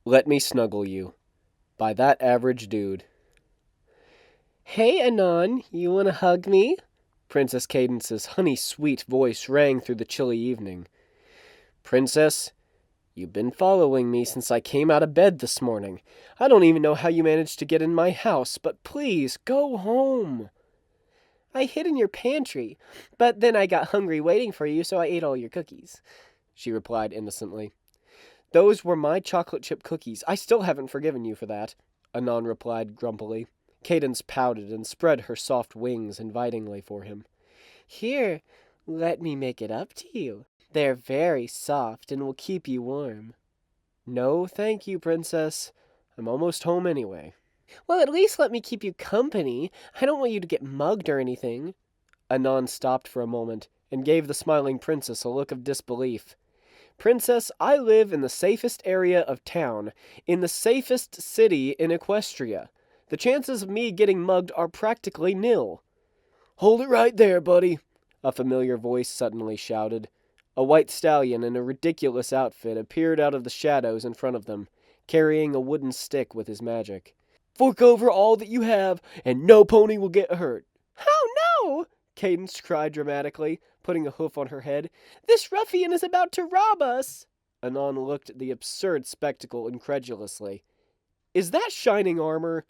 Let Me Snuggle You, by That Average Dude. Hey, Anon, you wanna hug me? Princess Cadence's honey-sweet voice rang through the chilly evening. Princess, you've been following me since I came out of bed this morning. I don't even know how you managed to get in my house, but please, go home. I hid in your pantry, but then I got hungry waiting for you, so I ate all your cookies, she replied innocently. Those were my chocolate chip cookies. I still haven't forgiven you for that, Anon replied grumpily. Cadence pouted and spread her soft wings invitingly for him. Here, let me make it up to you. They're very soft and will keep you warm. No, thank you, Princess. I'm almost home anyway. Well, at least let me keep you company. I don't want you to get mugged or anything. Anon stopped for a moment and gave the smiling princess a look of disbelief. Princess, I live in the safest area of town, in the safest city in Equestria. The chances of me getting mugged are practically nil. Hold it right there, buddy, a familiar voice suddenly shouted. A white stallion in a ridiculous outfit appeared out of the shadows in front of them, carrying a wooden stick with his magic. Fork over all that you have, and no pony will get hurt. Oh no! Cadence cried dramatically, putting a hoof on her head. This ruffian is about to rob us! Anon looked at the absurd spectacle incredulously. Is that shining armor?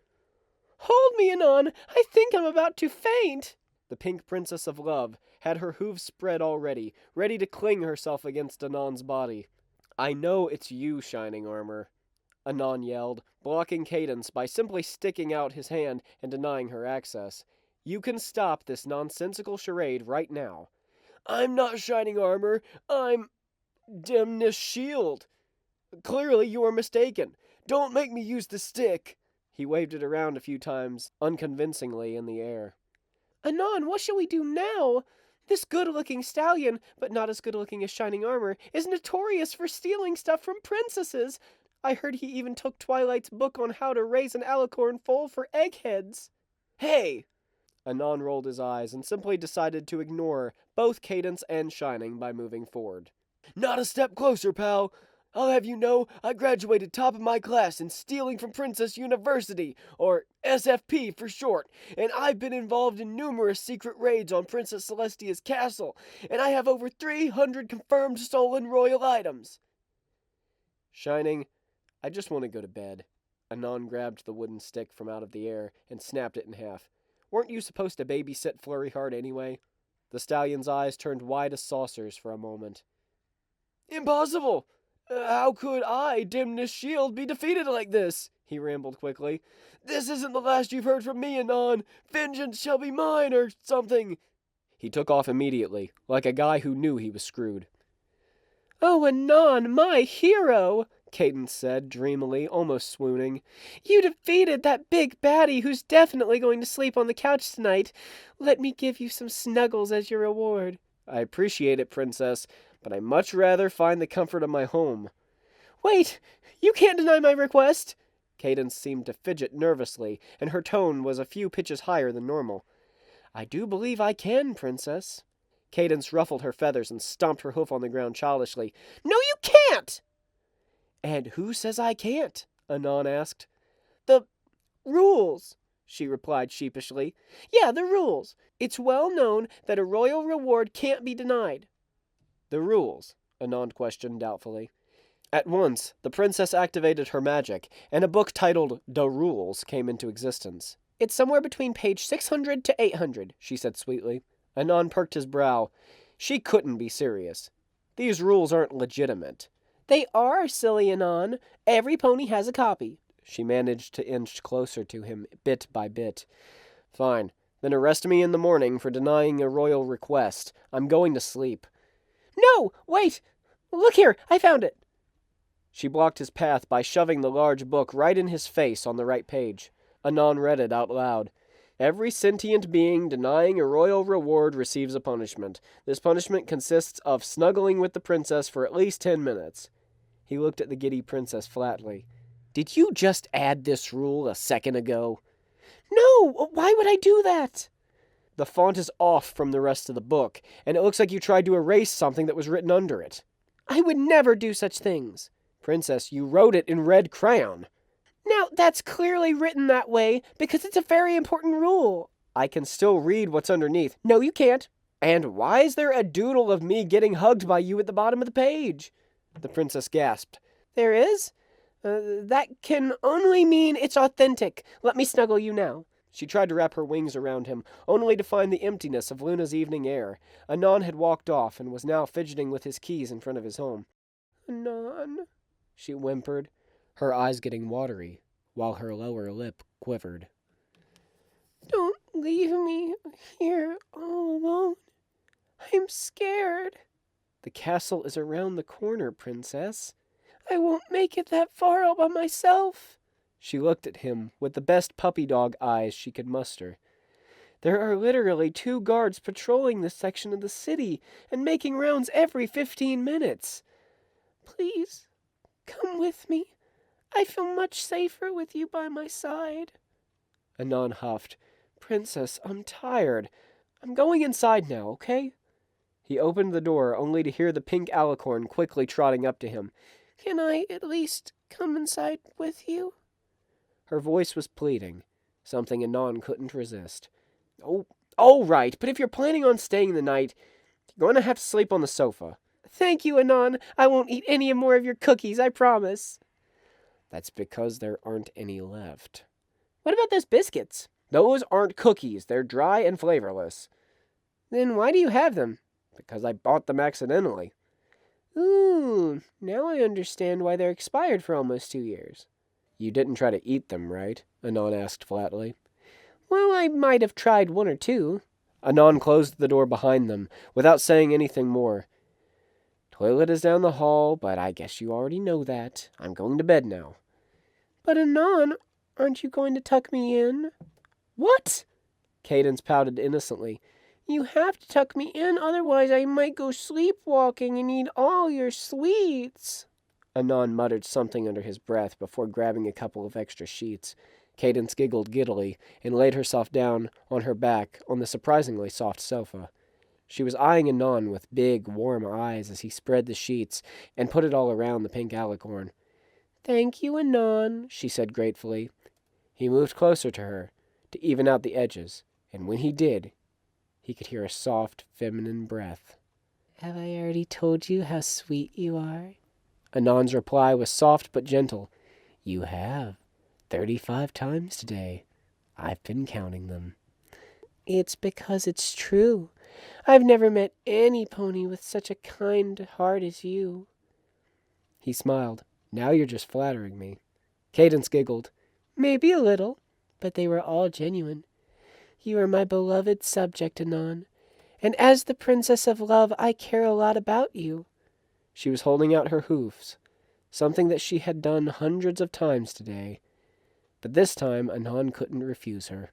Hold me, Anon! I think I'm about to faint! The pink princess of love had her hooves spread already, ready to cling herself against Anon's body. I know it's you, shining armor, Anon yelled, blocking Cadence by simply sticking out his hand and denying her access. You can stop this nonsensical charade right now. I'm not shining armor. I'm Dimness Shield. Clearly you are mistaken. Don't make me use the stick. He waved it around a few times, unconvincingly in the air. Anon, what shall we do now? This good-looking stallion, but not as good-looking as Shining Armor, is notorious for stealing stuff from princesses. I heard he even took Twilight's book on how to raise an alicorn foal for eggheads. Hey! Anon rolled his eyes and simply decided to ignore both Cadence and Shining by moving forward. Not a step closer, pal. I'll have you know I graduated top of my class in stealing from Princess University, or SFP for short, and I've been involved in numerous secret raids on Princess Celestia's castle, and I have over 300 confirmed stolen royal items. Shining, I just want to go to bed. Anon grabbed the wooden stick from out of the air and snapped it in half. Weren't you supposed to babysit Flurryheart anyway? The stallion's eyes turned wide as saucers for a moment. Impossible! How could I, Dimness Shield, be defeated like this? He rambled quickly. This isn't the last you've heard from me, Anon. Vengeance shall be mine, or something. He took off immediately, like a guy who knew he was screwed. Oh, Anon, my hero, Cadence said, dreamily, almost swooning. You defeated that big baddie who's definitely going to sleep on the couch tonight. Let me give you some snuggles as your reward. I appreciate it, Princess, but I'd much rather find the comfort of my home. Wait! You can't deny my request! Cadence seemed to fidget nervously, and her tone was a few pitches higher than normal. I do believe I can, Princess. Cadence ruffled her feathers and stomped her hoof on the ground childishly. No, you can't! And who says I can't? Anon asked. The rules, she replied sheepishly. Yeah, the rules. It's well known that a royal reward can't be denied. The rules? Anon questioned doubtfully. At once, the princess activated her magic, and a book titled The Rules came into existence. It's somewhere between page 600 to 800, she said sweetly. Anon perked his brow. She couldn't be serious. These rules aren't legitimate. They are, silly Anon. Every pony has a copy. She managed to inch closer to him, bit by bit. Fine. Then arrest me in the morning for denying a royal request. I'm going to sleep. No! Wait! Look here! I found it! She blocked his path by shoving the large book right in his face on the right page. Anon read it out loud. Every sentient being denying a royal reward receives a punishment. This punishment consists of snuggling with the princess for at least 10 minutes. He looked at the giddy princess flatly. Did you just add this rule a second ago? No! Why would I do that? The font is off from the rest of the book, and it looks like you tried to erase something that was written under it. I would never do such things. Princess, you wrote it in red crayon. Now, that's clearly written that way because it's a very important rule. I can still read what's underneath. No, you can't. And why is there a doodle of me getting hugged by you at the bottom of the page? The princess gasped. There is? That can only mean it's authentic. Let me snuggle you now. She tried to wrap her wings around him, only to find the emptiness of Luna's evening air. Anon had walked off and was now fidgeting with his keys in front of his home. Anon, she whimpered, her eyes getting watery, while her lower lip quivered. Don't leave me here all alone. I'm scared. The castle is around the corner, Princess. I won't make it that far all by myself. She looked at him with the best puppy dog eyes she could muster. There are literally 2 guards patrolling this section of the city and making rounds every 15 minutes. Please, come with me. I feel much safer with you by my side. Anon huffed. Princess, I'm tired. I'm going inside now, okay? He opened the door, only to hear the pink alicorn quickly trotting up to him. Can I at least come inside with you? Her voice was pleading, something Anon couldn't resist. Oh, all right, but if you're planning on staying the night, you're going to have to sleep on the sofa. Thank you, Anon. I won't eat any more of your cookies, I promise. That's because there aren't any left. What about those biscuits? Those aren't cookies. They're dry and flavorless. Then why do you have them? Because I bought them accidentally. Ooh, now I understand why they're expired for almost 2 years. You didn't try to eat them, right? Anon asked flatly. Well, I might have tried 1 or 2. Anon closed the door behind them, without saying anything more. Toilet is down the hall, but I guess you already know that. I'm going to bed now. But Anon, aren't you going to tuck me in? What? Cadence pouted innocently. You have to tuck me in, otherwise I might go sleepwalking and eat all your sweets. Anon muttered something under his breath before grabbing a couple of extra sheets. Cadence giggled giddily and laid herself down on her back on the surprisingly soft sofa. She was eyeing Anon with big, warm eyes as he spread the sheets and put it all around the pink alicorn. Thank you, Anon, she said gratefully. He moved closer to her to even out the edges, and when he did, he could hear a soft, feminine breath. Have I already told you how sweet you are? Anon's reply was soft but gentle. You have. 35 times today. I've been counting them. It's because it's true. I've never met any pony with such a kind heart as you. He smiled. Now you're just flattering me. Cadence giggled. Maybe a little, but they were all genuine. You are my beloved subject, Anon, and as the Princess of Love, I care a lot about you. She was holding out her hoofs, something that she had done hundreds of times today. But this time, Anon couldn't refuse her.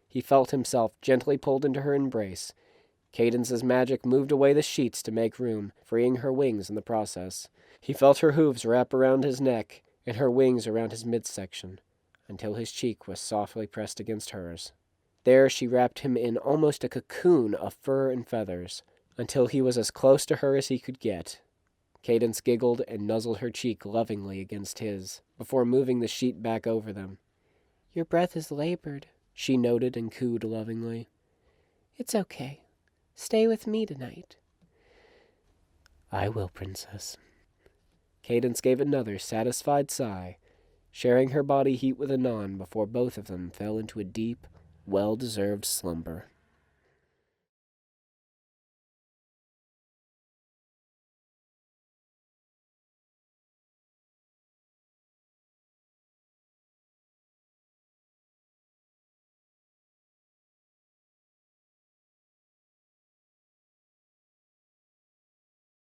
He felt himself gently pulled into her embrace. Cadence's magic moved away the sheets to make room, freeing her wings in the process. He felt her hooves wrap around his neck and her wings around his midsection, until his cheek was softly pressed against hers. There she wrapped him in almost a cocoon of fur and feathers, until he was as close to her as he could get. Cadence giggled and nuzzled her cheek lovingly against his, before moving the sheet back over them. Your breath is labored, she noted and cooed lovingly. It's okay. Stay with me tonight. I will, Princess. Cadence gave another satisfied sigh, sharing her body heat with Anon before both of them fell into a deep, well-deserved slumber.